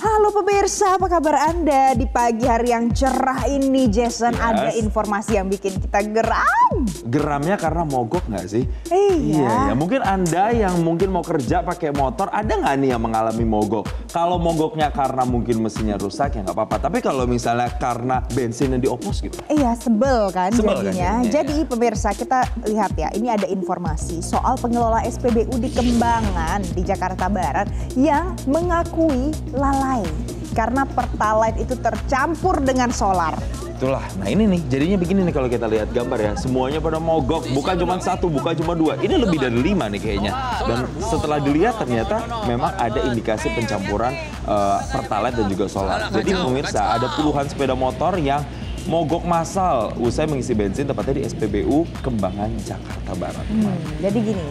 Halo pemirsa, apa kabar Anda di pagi hari yang cerah ini, Jason? Yes. Ada informasi yang bikin kita geram. Geramnya karena mogok nggak sih? Iya. Ya. Mungkin Anda yang mungkin mau kerja pakai motor, ada nggak nih yang mengalami mogok? Kalau mogoknya karena mungkin mesinnya rusak ya nggak apa-apa. Tapi kalau misalnya karena bensin yang dioplos gitu. Iya, sebel kan Sebel jadinya. kan jadinya, Jadi pemirsa, kita lihat ya, ini ada informasi soal pengelola SPBU di Kembangan di Jakarta Barat yang mengakui lalai karena Pertalite itu tercampur dengan solar. Itulah, nah ini nih, jadinya begini nih kalau kita lihat gambar ya, semuanya pada mogok, bukan cuma satu, bukan cuma dua, ini lebih dari 5 nih kayaknya. Dan setelah dilihat ternyata memang ada indikasi pencampuran Pertalite dan juga solar. Jadi pemirsa, ada puluhan sepeda motor yang mogok massal usai mengisi bensin tepatnya di SPBU Kembangan, Jakarta Barat. Jadi gini,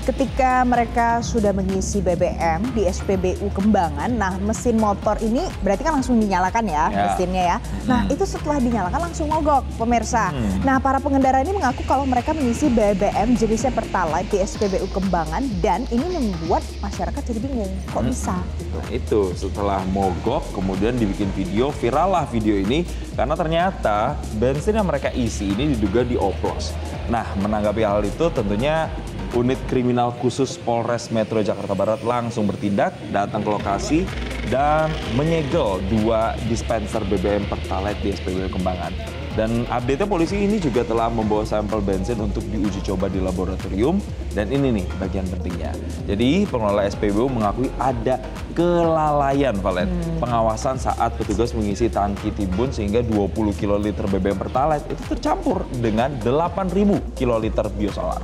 ketika mereka sudah mengisi BBM di SPBU Kembangan, nah mesin motor ini berarti kan langsung dinyalakan ya mesinnya ya. Nah itu setelah dinyalakan langsung mogok pemirsa. Nah para pengendara ini mengaku kalau mereka mengisi BBM jenisnya Pertalite di SPBU Kembangan dan ini membuat masyarakat jadi bingung kok bisa gitu. Nah itu setelah mogok kemudian dibikin video, viral lah video ini karena ternyata bensin yang mereka isi ini diduga dioplos. Nah menanggapi hal itu tentunya unit kriminal khusus Polres Metro Jakarta Barat langsung bertindak, datang ke lokasi dan menyegel 2 dispenser BBM Pertalite di SPBU Kembangan. Dan update-nya polisi ini juga telah membawa sampel bensin untuk diuji coba di laboratorium. Dan ini nih bagian pentingnya. Jadi pengelola SPBU mengakui ada kelalaian Valen. Pengawasan saat petugas mengisi tangki timbun sehingga 20 kiloliter BBM Pertalite itu tercampur dengan 8.000 kiloliter biosolar.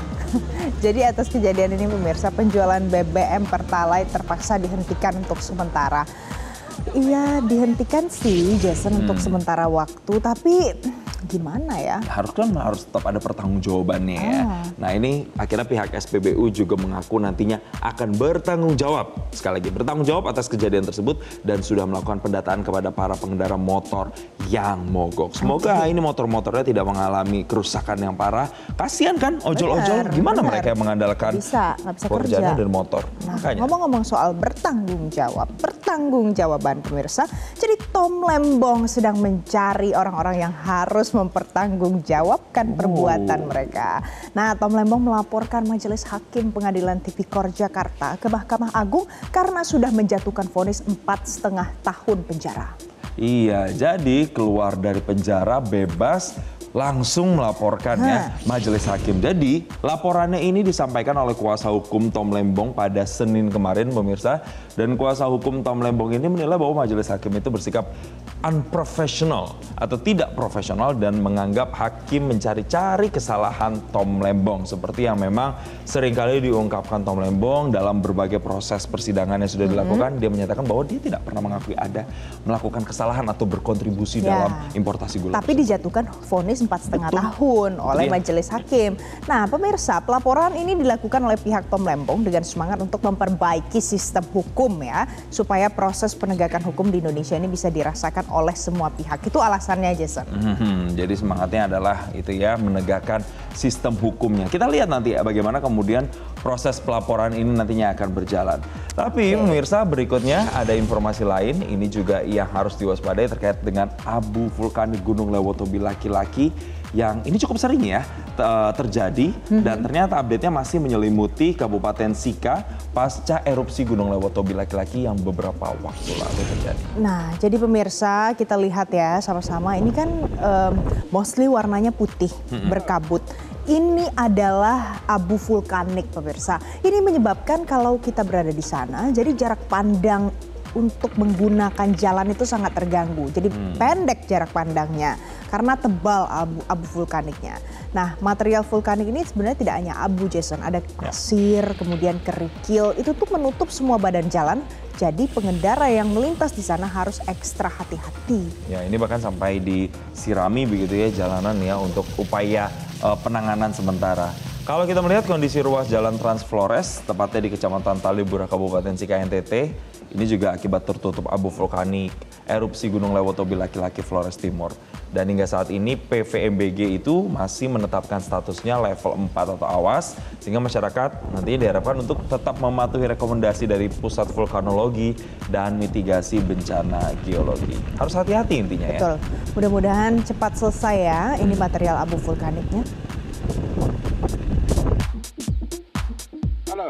Jadi atas kejadian ini pemirsa, penjualan BBM Pertalite terpaksa dihentikan untuk sementara. Iya dihentikan sih Jason untuk sementara waktu, tapi gimana ya? Harus tetap ada pertanggungjawabannya ya. Nah ini akhirnya pihak SPBU juga mengaku nantinya akan bertanggung jawab. Sekali lagi bertanggung jawab atas kejadian tersebut dan sudah melakukan pendataan kepada para pengendara motor yang mogok. Semoga ini motor-motornya tidak mengalami kerusakan yang parah. Kasian kan ojol-ojol, gimana mereka yang mengandalkan nggak bisa pekerjaan kerja dan motor. Nah, Makanya. ngomong-ngomong soal pertanggungjawaban pemirsa, jadi Tom Lembong sedang mencari orang-orang yang harus mempertanggungjawabkan perbuatan mereka. Nah, Tom Lembong melaporkan Majelis Hakim Pengadilan Tipikor Jakarta ke Mahkamah Agung karena sudah menjatuhkan vonis 4,5 tahun penjara. Iya, jadi keluar dari penjara bebas langsung melaporkannya Majelis Hakim. Jadi laporannya ini disampaikan oleh kuasa hukum Tom Lembong pada Senin kemarin pemirsa. Dan kuasa hukum Tom Lembong ini menilai bahwa Majelis Hakim itu bersikap unprofessional atau tidak profesional dan menganggap hakim mencari-cari kesalahan Tom Lembong. Seperti yang memang seringkali diungkapkan Tom Lembong dalam berbagai proses persidangan yang sudah dilakukan. Dia menyatakan bahwa dia tidak pernah mengakui ada melakukan kesalahan atau berkontribusi dalam importasi gula. Tapi dijatuhkan vonis 4,5 tahun oleh Majelis Hakim. Nah pemirsa, pelaporan ini dilakukan oleh pihak Tom Lembong dengan semangat untuk memperbaiki sistem hukum ya, supaya proses penegakan hukum di Indonesia ini bisa dirasakan oleh semua pihak. Itu alasannya Jason. Jadi semangatnya adalah itu ya, menegakkan sistem hukumnya. Kita lihat nanti ya bagaimana kemudian proses pelaporan ini nantinya akan berjalan. Tapi pemirsa, berikutnya ada informasi lain, ini juga yang harus diwaspadai terkait dengan abu vulkanik Gunung Lewotobi laki-laki yang ini cukup sering ya terjadi dan ternyata update-nya masih menyelimuti Kabupaten Sika pasca erupsi Gunung Lewotobi laki-laki yang beberapa waktu lalu terjadi. Nah, jadi pemirsa kita lihat ya sama-sama, ini kan mostly warnanya putih berkabut. Ini adalah abu vulkanik pemirsa. Ini menyebabkan kalau kita berada di sana, jadi jarak pandang untuk menggunakan jalan itu sangat terganggu. Jadi pendek jarak pandangnya karena tebal abu vulkaniknya. Nah, material vulkanik ini sebenarnya tidak hanya abu Jason, ada pasir, kemudian kerikil, itu tuh menutup semua badan jalan. Jadi pengendara yang melintas di sana harus ekstra hati-hati. Ya, ini bahkan sampai disirami begitu ya jalanan ya untuk upaya penanganan sementara. Kalau kita melihat kondisi ruas jalan Trans Flores, tepatnya di Kecamatan Talibura, Kabupaten Sika NTT, Ini juga akibat tertutup abu vulkanik, erupsi Gunung Lewotobi laki-laki Flores Timur. Dan hingga saat ini PVMBG itu masih menetapkan statusnya level 4 atau awas, sehingga masyarakat nantinya diharapkan untuk tetap mematuhi rekomendasi dari Pusat Vulkanologi dan Mitigasi Bencana Geologi. Harus hati-hati intinya ya. Betul, mudah-mudahan cepat selesai ya ini material abu vulkaniknya. Halo.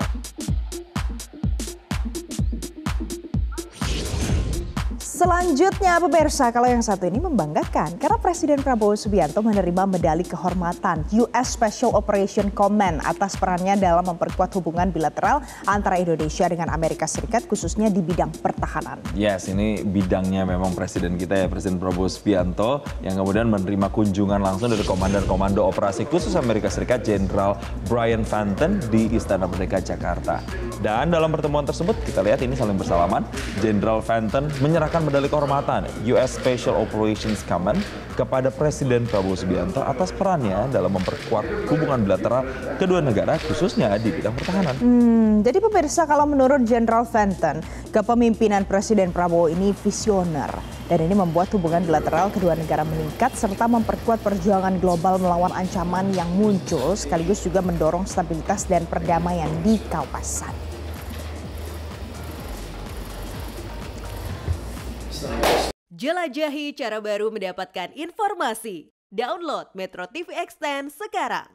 Selanjutnya pemirsa, kalau yang satu ini membanggakan karena Presiden Prabowo Subianto menerima medali kehormatan US Special Operation Command atas perannya dalam memperkuat hubungan bilateral antara Indonesia dengan Amerika Serikat khususnya di bidang pertahanan. Yes, ini bidangnya memang Presiden kita ya, Presiden Prabowo Subianto yang kemudian menerima kunjungan langsung dari Komandan Komando Operasi Khusus Amerika Serikat Jenderal Brian Fenton di Istana Merdeka Jakarta. Dan dalam pertemuan tersebut kita lihat ini saling bersalaman, Jenderal Fenton menyerahkan medali kehormatan US Special Operations Command kepada Presiden Prabowo Subianto atas perannya dalam memperkuat hubungan bilateral kedua negara khususnya di bidang pertahanan. Jadi pemirsa, kalau menurut Jenderal Fenton, kepemimpinan Presiden Prabowo ini visioner. Dan ini membuat hubungan bilateral kedua negara meningkat serta memperkuat perjuangan global melawan ancaman yang muncul sekaligus juga mendorong stabilitas dan perdamaian di kawasan. Jelajahi cara baru mendapatkan informasi. Download Metro TV Extend sekarang.